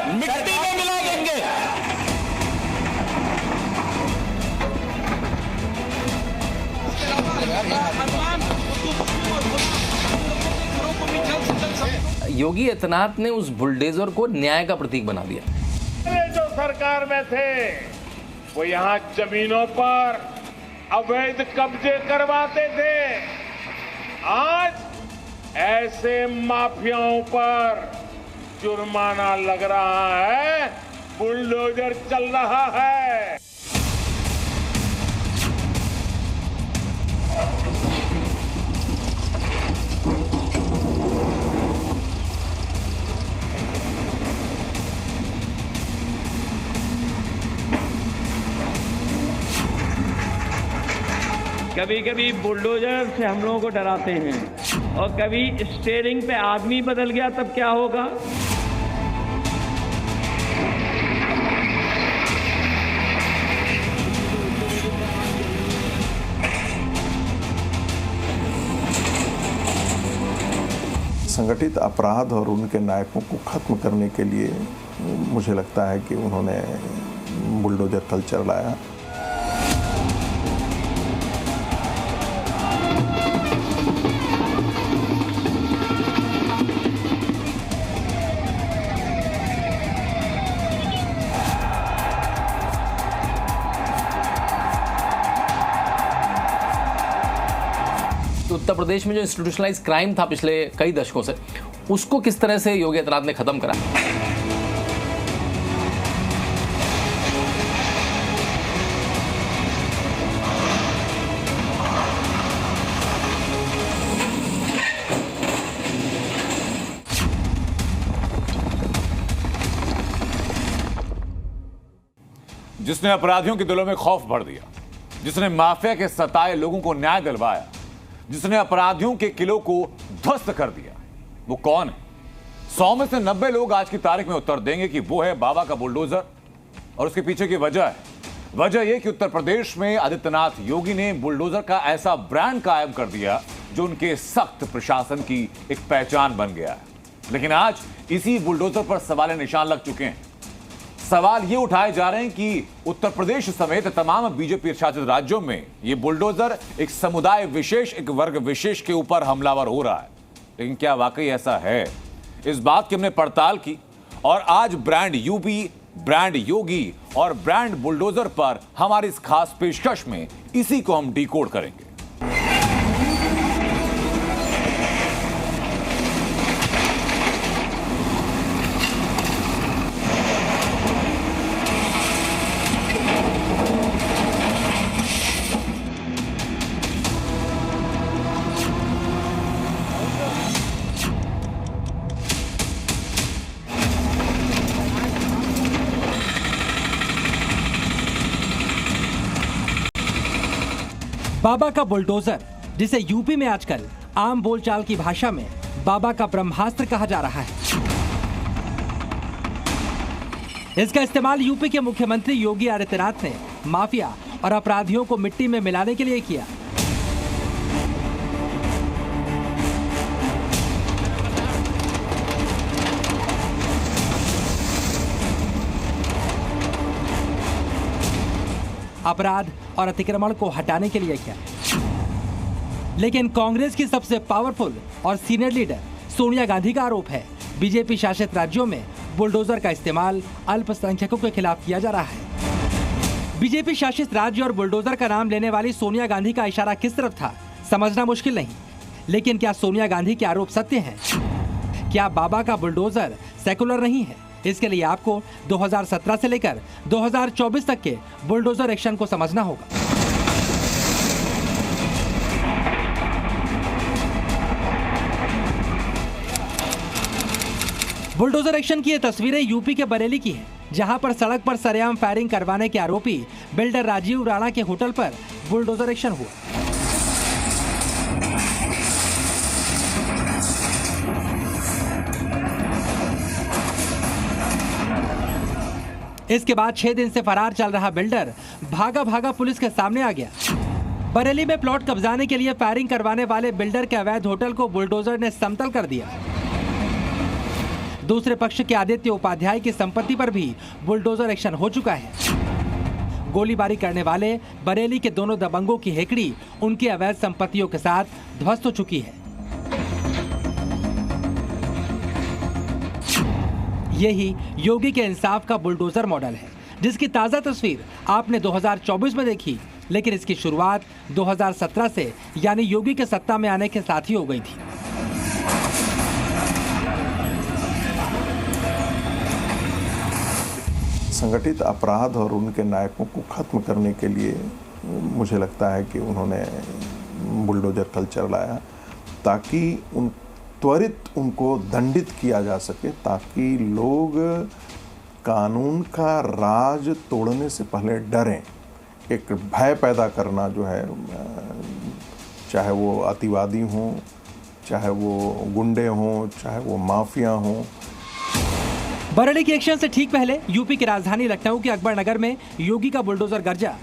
मिट्टी में मिला देंगे। योगी आदित्यनाथ ने उस बुलडोजर को न्याय का प्रतीक बना दिया। जो सरकार में थे वो यहाँ जमीनों पर अवैध कब्जे करवाते थे। आज ऐसे माफियाओं पर जुर्माना लग रहा है, बुलडोजर चल रहा है। कभी कभी बुलडोजर से हम लोगों को डराते हैं और कभी स्टीयरिंग पे आदमी बदल गया तब क्या होगा। संगठित अपराध और उनके नायकों को खत्म करने के लिए मुझे लगता है कि उन्होंने बुलडोजर कल्चर लाया। उत्तर प्रदेश में जो इंस्टीट्यूशनलाइज क्राइम था पिछले कई दशकों से, उसको किस तरह से योगी आदित्यनाथ ने खत्म करा। जिसने अपराधियों के दिलों में खौफ भर दिया, जिसने माफिया के सताए लोगों को न्याय दिलवाया, जिसने अपराधियों के किलों को ध्वस्त कर दिया, वो कौन है? 100 में से 90 लोग आज की तारीख में उत्तर देंगे कि वो है बाबा का बुलडोजर। और उसके पीछे की वजह यह कि उत्तर प्रदेश में आदित्यनाथ योगी ने बुलडोजर का ऐसा ब्रांड कायम कर दिया जो उनके सख्त प्रशासन की एक पहचान बन गया है। लेकिन आज इसी बुलडोजर पर सवाल निशान लग चुके हैं। सवाल ये उठाए जा रहे हैं कि उत्तर प्रदेश समेत तमाम बीजेपी शासित राज्यों में ये बुलडोजर एक समुदाय विशेष, एक वर्ग विशेष के ऊपर हमलावर हो रहा है। लेकिन क्या वाकई ऐसा है? इस बात की हमने पड़ताल की और आज ब्रांड यूपी, ब्रांड योगी और ब्रांड बुलडोजर पर हमारी इस खास पेशकश में इसी को हम डिकोड करेंगे। बाबा का बुलडोजर, जिसे यूपी में आजकल आम बोलचाल की भाषा में बाबा का ब्रह्मास्त्र कहा जा रहा है। इसका इस्तेमाल यूपी के मुख्यमंत्री योगी आदित्यनाथ ने माफिया और अपराधियों को मिट्टी में मिलाने के लिए किया। अपराध और अतिक्रमण को हटाने के लिए किया। लेकिन कांग्रेस की सबसे पावरफुल और सीनियर लीडर सोनिया गांधी का आरोप है, बीजेपी शासित राज्यों में बुलडोजर का इस्तेमाल अल्पसंख्यकों के खिलाफ किया जा रहा है। बीजेपी शासित राज्य और बुलडोजर का नाम लेने वाली सोनिया गांधी का इशारा किस तरफ था, समझना मुश्किल नहीं। लेकिन क्या सोनिया गांधी के आरोप सत्य हैं? क्या बाबा का बुलडोजर सेकुलर नहीं है? इसके लिए आपको 2017 से लेकर 2024 तक के बुलडोजर एक्शन को समझना होगा। बुलडोजर एक्शन की ये तस्वीरें यूपी के बरेली की हैं, जहां पर सड़क पर सरेआम फायरिंग करवाने के आरोपी बिल्डर राजीव राणा के होटल पर बुलडोजर एक्शन हुआ। इसके बाद 6 दिन से फरार चल रहा बिल्डर भागा भागा पुलिस के सामने आ गया। बरेली में प्लॉट कब्जाने के लिए फायरिंग करवाने वाले बिल्डर के अवैध होटल को बुलडोजर ने समतल कर दिया। दूसरे पक्ष के आदित्य उपाध्याय की संपत्ति पर भी बुलडोजर एक्शन हो चुका है। गोलीबारी करने वाले बरेली के दोनों दबंगों की हेकड़ी उनकी अवैध संपत्तियों के साथ ध्वस्त हो चुकी है। यही योगी के इंसाफ का बुलडोजर मॉडल है, जिसकी ताजा तस्वीर आपने 2024 में देखी, लेकिन इसकी शुरुआत 2017 से यानी योगी के सत्ता में आने के साथ ही हो गई थी। संगठित अपराध और उनके नायकों को खत्म करने के लिए मुझे लगता है कि उन्होंने बुलडोजर कल्चर लाया, ताकि त्वरित उनको दंडित किया जा सके, ताकि लोग कानून का राज तोड़ने से पहले डरें। एक भय पैदा करना जो है, चाहे वो अतिवादी हों, चाहे वो गुंडे हों, चाहे वो माफिया हों। बरेली के एक्शन से ठीक पहले यूपी की राजधानी लखनऊ के अकबर नगर में योगी का बुलडोजर गर्जा।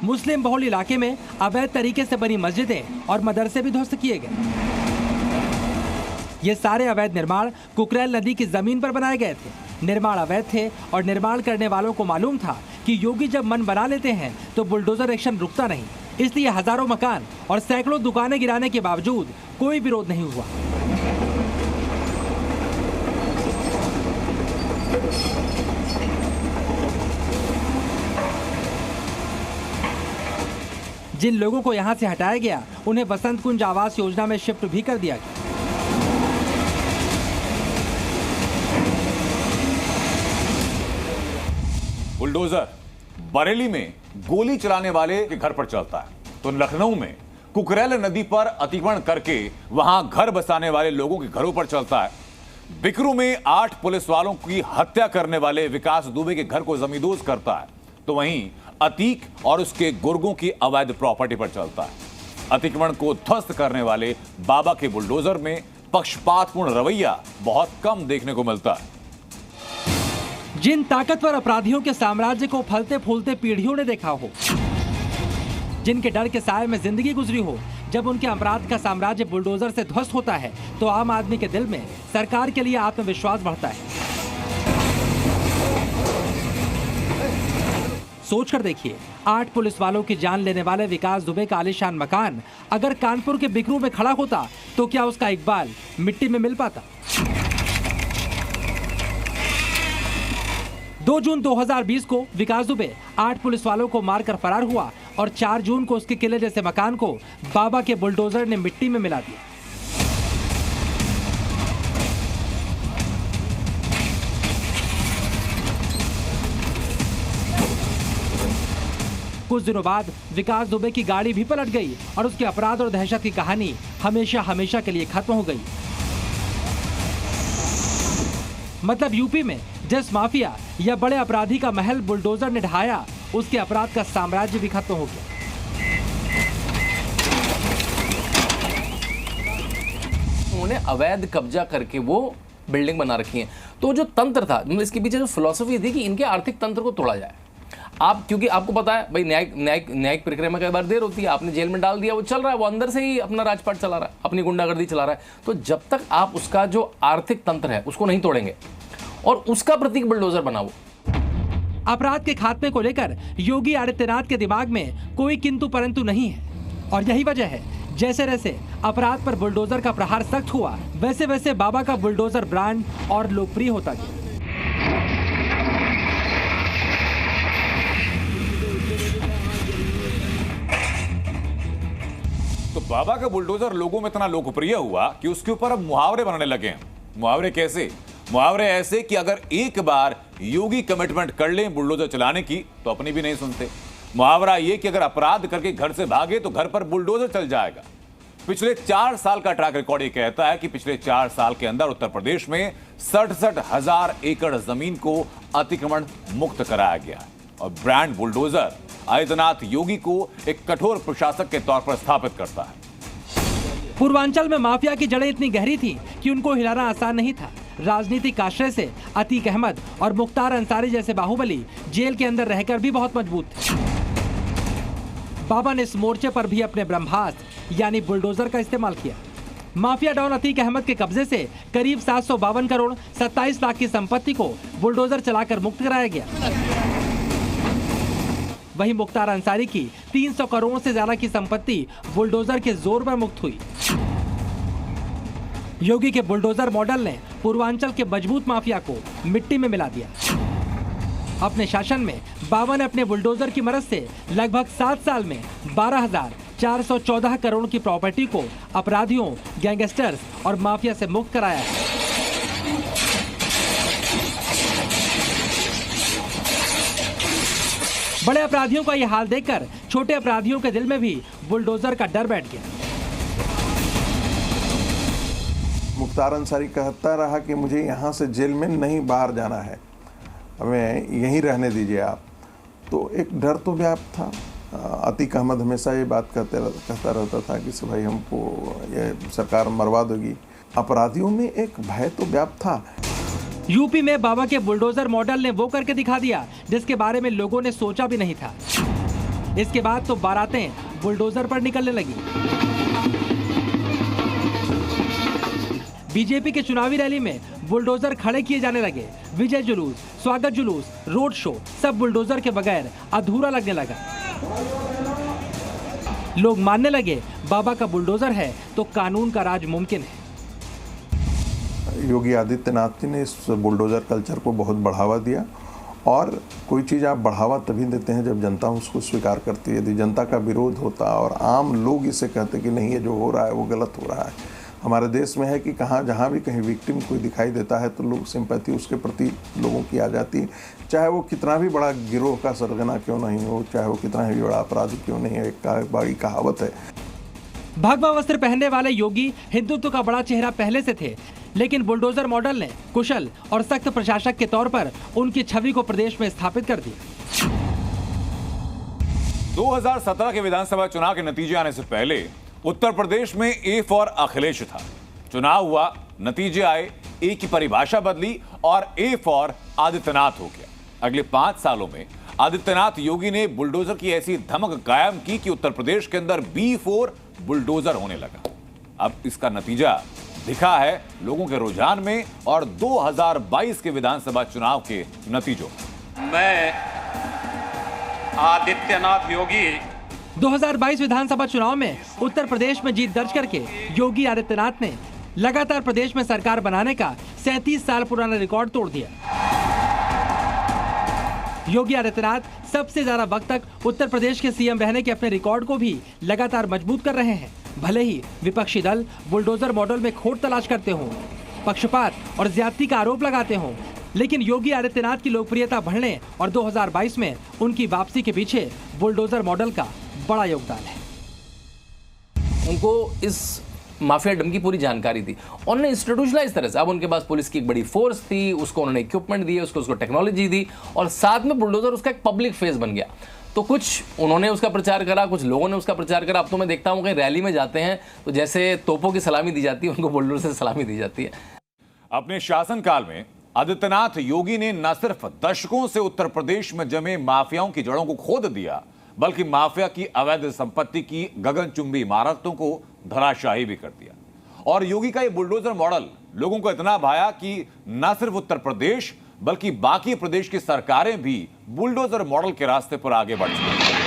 मुस्लिम बहुल इलाके में अवैध तरीके से बनी मस्जिदें और मदरसे भी ध्वस्त किए गए। ये सारे अवैध निर्माण कुकरेल नदी की जमीन पर बनाए गए थे। निर्माण अवैध थे और निर्माण करने वालों को मालूम था कि योगी जब मन बना लेते हैं तो बुलडोजर एक्शन रुकता नहीं, इसलिए हजारों मकान और सैकड़ों दुकानें गिराने के बावजूद कोई विरोध नहीं हुआ। जिन लोगों को यहां से हटाया गया, उन्हें बसंत कुंज आवास योजना में शिफ्ट भी कर दिया गया। बुलडोजर बरेली में गोली चलाने वाले के घर पर चलता है, तो लखनऊ में कुकरेल नदी पर अतिक्रमण करके वहां घर बसाने वाले लोगों के घरों पर चलता है। बिकरू में 8 पुलिस वालों की हत्या करने वाले विकास दुबे के घर को जमींदोज करता है, तो वहीं अतीक और उसके गुर्गों की अवैध प्रॉपर्टी पर चलता है। अतिक्रमण को ध्वस्त करने वाले बाबा के बुलडोजर में पक्षपातपूर्ण रवैया बहुत कम देखने को मिलता है। जिन ताकतवर अपराधियों के साम्राज्य को फलते फूलते पीढ़ियों ने देखा हो, जिनके डर के साए में जिंदगी गुजरी हो, जब उनके अपराध का साम्राज्य बुलडोजर से ध्वस्त होता है तो आम आदमी के दिल में सरकार के लिए आत्मविश्वास बढ़ता है। सोचकर देखिए, 8 पुलिस वालों की जान लेने वाले विकास दुबे का आलीशान मकान अगर कानपुर के बिकरू में खड़ा होता तो क्या उसका इकबाल मिट्टी में मिल पाता? 2 जून 2020 को विकास दुबे 8 पुलिस वालों को मारकर फरार हुआ और 4 जून को उसके किले जैसे मकान को बाबा के बुलडोजर ने मिट्टी में मिला दिया। कुछ दिनों बाद विकास दुबे की गाड़ी भी पलट गई और उसके अपराध और दहशत की कहानी हमेशा हमेशा के लिए खत्म हो गई। मतलब यूपी में जिस माफिया या बड़े अपराधी का महल बुलडोजर ने ढहाया, उसके अपराध का साम्राज्य भी खत्म हो गया। उन्होंने अवैध कब्जा करके वो बिल्डिंग बना रखी है। तो जो तंत्र था, मतलब इसके पीछे जो फिलॉसफी थी कि इनके आर्थिक तंत्र को तोड़ा जाए। आप, क्योंकि आपको पता है भाई, न्यायिक प्रक्रिया में कई बार देर होती है, आपने जेल में डाल दिया, वो चल रहा है, वो अंदर से ही अपना राजपाट चला रहा है, अपनी गुंडागर्दी चला रहा है। तो जब तक आप उसका जो आर्थिक तंत्र है उसको नहीं तोड़ेंगे और उसका प्रतीक बुलडोजर बनाओ। अपराध के खात्मे को लेकर योगी आदित्यनाथ के दिमाग में कोई किंतु परंतु नहीं है, और यही वजह है जैसे जैसे अपराध पर बुलडोजर का प्रहार सख्त हुआ, वैसे वैसे बाबा का बुलडोजर ब्रांड और लोकप्रिय होता गया। तो बाबा का बुलडोजर लोगों में इतना लोकप्रिय हुआ कि उसके ऊपर अब मुहावरे बनने लगे हैं। मुहावरे कैसे? मुहावरे ऐसे कि अगर एक बार योगी कमिटमेंट कर लें बुलडोजर चलाने की तो अपनी भी नहीं सुनते। मुहावरा ये कि अगर अपराध करके घर से भागे तो घर पर बुलडोजर चल जाएगा। पिछले 4 साल का ट्रैक रिकॉर्ड ये कहता है कि पिछले 4 साल के अंदर उत्तर प्रदेश में 67,000 एकड़ जमीन को अतिक्रमण मुक्त कराया गया और ब्रांड बुलडोजर आदित्यनाथ योगी को एक कठोर प्रशासक के तौर पर स्थापित करता है। पूर्वांचल में माफिया की जड़ें इतनी गहरी थी कि उनको हिलाना आसान नहीं था। राजनीतिक आश्रय से अतीक अहमद और मुख्तार अंसारी जैसे बाहुबली जेल के अंदर रहकर भी बहुत मजबूत थे। बाबा ने इस मोर्चे पर भी अपने ब्रह्मास्त्र यानी बुलडोजर का इस्तेमाल किया। माफिया डॉन अतीक अहमद के कब्जे से करीब 752 करोड़ 27 लाख की संपत्ति को बुलडोजर चलाकर मुक्त कराया गया। वहीं मुख्तार अंसारी की 300 करोड़ से ज्यादा की संपत्ति बुलडोजर के जोर पर मुक्त हुई। योगी के बुलडोजर मॉडल ने पूर्वांचल के मजबूत माफिया को मिट्टी में मिला दिया। अपने शासन में बाबा ने अपने बुलडोजर की मदद से लगभग 7 साल में 12,414 करोड़ की प्रॉपर्टी को अपराधियों, गैंगस्टर्स और माफिया से मुक्त कराया है। बड़े अपराधियों का यह हाल देखकर छोटे अपराधियों के दिल में भी बुलडोजर का डर बैठ गया। मुख्तार अंसारी कहता रहा कि मुझे यहाँ से जेल में नहीं बाहर जाना है, हमें यहीं रहने दीजिए आप। तो एक डर तो व्याप्त था। अतीक अहमद हमेशा ये बात कहता रहता था कि भाई हमको ये सरकार मरवा देगी। अपराधियों में एक भय तो व्याप्त था। यूपी में बाबा के बुलडोजर मॉडल ने वो करके दिखा दिया जिसके बारे में लोगों ने सोचा भी नहीं था। इसके बाद तो बारातें बुलडोजर पर निकलने लगी। बीजेपी के चुनावी रैली में बुलडोजर खड़े किए जाने लगे। विजय जुलूस, स्वागत जुलूस, रोड शो सब बुलडोजर के बगैर अधूरा लगने लगा। लोग मानने लगे बाबा का बुलडोजर है तो कानून का राज मुमकिन है। योगी आदित्यनाथ जी ने इस बुलडोजर कल्चर को बहुत बढ़ावा दिया। और कोई चीज़ आप बढ़ावा तभी देते हैं जब जनता उसको स्वीकार करती है। यदि जनता का विरोध होता और आम लोग इसे कहते कि नहीं ये जो हो रहा है वो गलत हो रहा है। हमारे देश में है कि जहाँ भी कहीं विक्टिम कोई दिखाई देता है तो लोग सिंपैथी उसके प्रति लोगों की आ जाती है, चाहे वो कितना भी बड़ा गिरोह का सरगना क्यों नहीं हो, चाहे वो कितना भी बड़ा अपराधी क्यों नहीं है। एक बड़ी कहावत है। भगवा वस्त्र पहनने वाले योगी हिंदुत्व का बड़ा चेहरा पहले से थे, लेकिन बुलडोजर मॉडल ने कुशल और सख्त प्रशासक के तौर पर उनकी छवि को प्रदेश में स्थापित कर दिया। 2017 के विधानसभा चुनाव के नतीजे आने से पहले उत्तर प्रदेश में ए फॉर अखिलेश था। चुनाव हुआ, नतीजे आए, ए की परिभाषा बदली और ए फॉर आदित्यनाथ हो गया। अगले 5 सालों में आदित्यनाथ योगी ने बुलडोजर की ऐसी धमक कायम की कि उत्तर प्रदेश के अंदर बी फॉर बुलडोजर होने लगा। अब इसका नतीजा दिखा है लोगों के रुझान में और 2022 के विधानसभा चुनाव के नतीजों। मैं आदित्यनाथ योगी 2022 विधानसभा चुनाव में उत्तर प्रदेश में जीत दर्ज करके योगी आदित्यनाथ ने लगातार प्रदेश में सरकार बनाने का 37 साल पुराना रिकॉर्ड तोड़ दिया। योगी आदित्यनाथ सबसे ज्यादा वक्त तक उत्तर प्रदेश के सीएम रहने के अपने रिकॉर्ड को भी लगातार मजबूत कर रहे हैं। भले ही विपक्षी दल बुलडोजर मॉडल में खोट तलाश करते हों, पक्षपात और ज्यादती का आरोप लगाते हों, लेकिन योगी आदित्यनाथ की लोकप्रियता बढ़ने और 2022 में उनकी वापसी के पीछे बुलडोजर मॉडल का बड़ा योगदान है। उनको इस माफिया डम की पूरी जानकारी थी। उन्होंने इंस्टीट्यूशनलाइज तरह से, अब उनके पास पुलिस की एक बड़ी फोर्स थी, उसको उन्होंने इक्विपमेंट दिए, उसको टेक्नोलॉजी दी और साथ में बुलडोजर उसका एक पब्लिक फेस बन गया। तो कुछ उन्होंने उसका प्रचार करा, कुछ लोगों ने उसका प्रचार करा। अब तो मैं देखता हूँ कहीं रैली में जाते हैं तो जैसे तोपों की सलामी दी जाती है, उनको बुलडोजर से सलामी दी जाती है। अपने शासनकाल में आदित्यनाथ योगी ने न सिर्फ दशकों से उत्तर प्रदेश में जमे माफियाओं की जड़ों को खोद दिया, बल्कि माफिया की अवैध संपत्ति की गगनचुंबी इमारतों को धराशायी भी कर दिया। और योगी का ये बुलडोजर मॉडल लोगों को इतना भाया कि न सिर्फ उत्तर प्रदेश बल्कि बाकी प्रदेश की सरकारें भी बुलडोजर मॉडल के रास्ते पर आगे बढ़ चुकी हैं।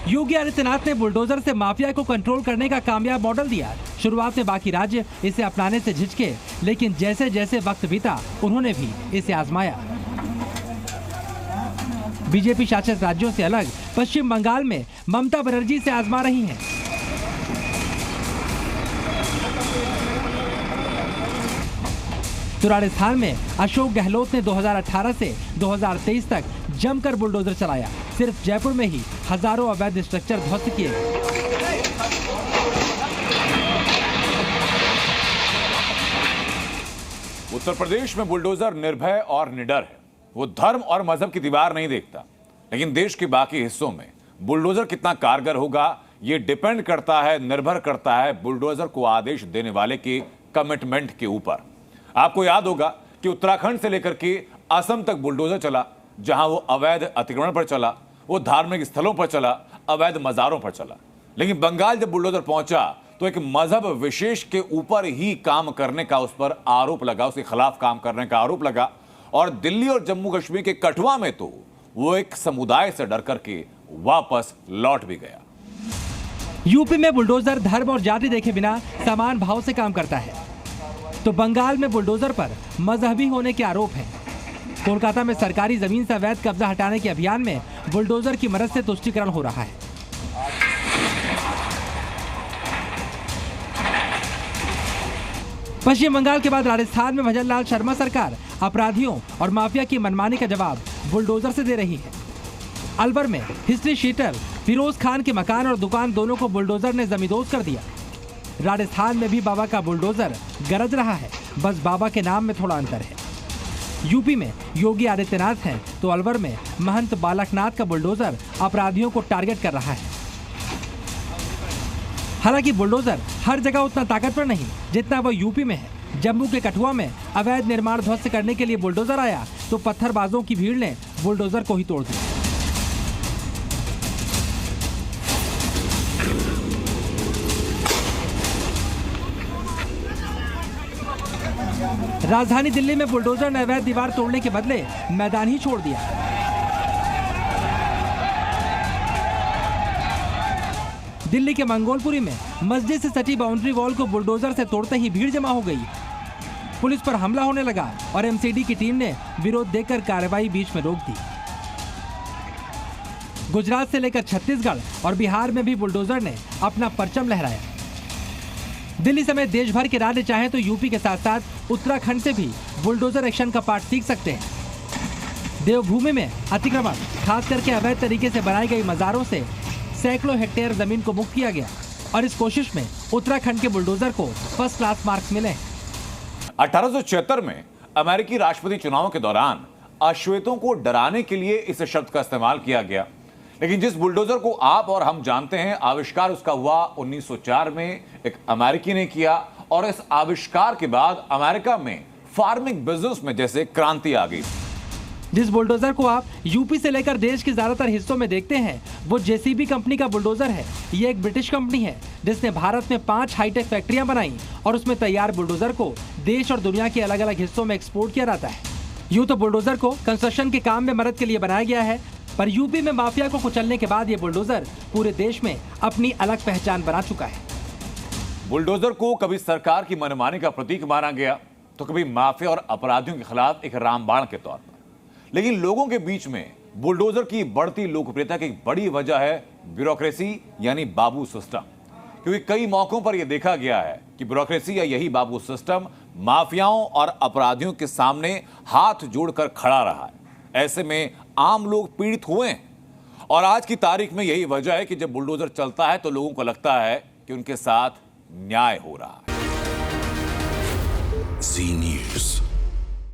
योगी आदित्यनाथ ने बुलडोजर से माफिया को कंट्रोल करने का कामयाब मॉडल दिया। शुरुआत में बाकी राज्य इसे अपनाने से झिझके, लेकिन जैसे जैसे वक्त बीता उन्होंने भी इसे आजमाया। बीजेपी शासित राज्यों से अलग पश्चिम बंगाल में ममता बनर्जी से आजमा रही हैं। तो राजस्थान में अशोक गहलोत ने 2018 से 2023 तक जमकर बुलडोजर चलाया। सिर्फ जयपुर में ही हजारों अवैध स्ट्रक्चर ध्वस्त किए गए। उत्तर प्रदेश में बुलडोजर निर्भय और निडर है। वो धर्म और मजहब की दीवार नहीं देखता, लेकिन देश के बाकी हिस्सों में बुलडोजर कितना कारगर होगा ये डिपेंड करता है, निर्भर करता है बुलडोजर को आदेश देने वाले के कमिटमेंट के ऊपर। आपको याद होगा कि उत्तराखंड से लेकर के असम तक बुलडोजर चला, जहां वो अवैध अतिक्रमण पर चला, वो धार्मिक स्थलों पर चला, अवैध मजारों पर चला। लेकिन बंगाल जब बुलडोजर पहुंचा तो एक मजहब विशेष के ऊपर ही काम करने का उस पर आरोप लगा, उसके खिलाफ काम करने का आरोप लगा। और दिल्ली और जम्मू कश्मीर के कठुआ में तो वो एक समुदाय से डर करके वापस लौट भी गया। यूपी में बुलडोजर धर्म और जाति देखे बिना समान भाव से काम करता है, तो बंगाल में बुलडोजर पर मजहबी होने के आरोप हैं। कोलकाता में सरकारी जमीन से अवैध कब्जा हटाने के अभियान में बुलडोजर की मदद से तुष्टीकरण हो रहा है। पश्चिम बंगाल के बाद राजस्थान में भजन लाल शर्मा सरकार अपराधियों और माफिया की मनमानी का जवाब बुलडोजर से दे रही है। अलवर में हिस्ट्री शीटर फिरोज खान के मकान और दुकान दोनों को बुलडोजर ने जमींदोज कर दिया। राजस्थान में भी बाबा का बुलडोजर गरज रहा है, बस बाबा के नाम में थोड़ा अंतर है। यूपी में योगी आदित्यनाथ हैं, तो अलवर में महंत बालकनाथ का बुलडोजर अपराधियों को टारगेट कर रहा है। हालांकि बुलडोजर हर जगह उतना ताकतवर नहीं जितना वह यूपी में है। जम्मू के कठुआ में अवैध निर्माण ध्वस्त करने के लिए बुलडोजर आया तो पत्थरबाजों की भीड़ ने बुलडोजर को ही तोड़ दिया। राजधानी दिल्ली में बुलडोजर ने अवैध दीवार तोड़ने के बदले मैदान ही छोड़ दिया। दिल्ली के मंगोलपुरी में मस्जिद से सटी बाउंड्री वॉल को बुलडोजर से तोड़ते ही भीड़ जमा हो गई। पुलिस पर हमला होने लगा और एमसीडी की टीम ने विरोध देकर कार्रवाई बीच में रोक दी। गुजरात से लेकर छत्तीसगढ़ और बिहार में भी बुलडोजर ने अपना परचम लहराया। दिल्ली समेत देश भर के राज्य चाहें तो यूपी के साथ साथ उत्तराखंड से भी बुलडोजर एक्शन का पाठ सीख सकते हैं। देवभूमि में अतिक्रमण, खास करके अवैध तरीके से बनाई गई मजारों से सैकड़ों हेक्टेयर जमीन को मुक्त किया गया और इस कोशिश में उत्तराखंड के बुलडोजर को फर्स्ट क्लास मार्क्स मिले। 1876 में अमेरिकी राष्ट्रपति चुनावों के दौरान अश्वेतों को डराने के लिए इस शब्द का इस्तेमाल किया गया। लेकिन जिस बुलडोजर को आप और हम जानते हैं, आविष्कार उसका हुआ 1904 में, एक अमेरिकी ने किया। और इस आविष्कार के बाद अमेरिका में फार्मिंग बिजनेस में जैसे क्रांति आ गई। जिस बुलडोजर को आप यूपी से लेकर देश के ज्यादातर हिस्सों में देखते हैं वो जेसीबी कंपनी का बुलडोजर है। ये एक ब्रिटिश कंपनी है जिसने भारत में 5 हाईटेक फैक्ट्रियां बनाई और उसमें तैयार बुलडोजर को देश और दुनिया के अलग अलग हिस्सों में एक्सपोर्ट किया जाता है। यूं तो बुलडोजर को कंस्ट्रक्शन के काम में मदद के लिए बनाया गया है, पर यूपी में माफिया को कुचलने के बाद ये बुलडोजर पूरे देश में अपनी अलग पहचान बना चुका है। बुलडोजर को कभी सरकार की मनमानी का प्रतीक माना गया तो कभी माफिया और अपराधियों के खिलाफ एक रामबाण के तौर पर। लेकिन लोगों के बीच में बुलडोजर की बढ़ती लोकप्रियता की एक बड़ी वजह है ब्यूरोक्रेसी यानी बाबू सिस्टम। क्योंकि कई मौकों पर यह देखा गया है कि ब्यूरोक्रेसी या यही बाबू सिस्टम माफियाओं और अपराधियों के सामने हाथ जोड़कर खड़ा रहा है। ऐसे में आम लोग पीड़ित हुए हैं और आज की तारीख में यही वजह है कि जब बुलडोजर चलता है तो लोगों को लगता है कि उनके साथ न्याय हो रहा है। जी न्यूज़।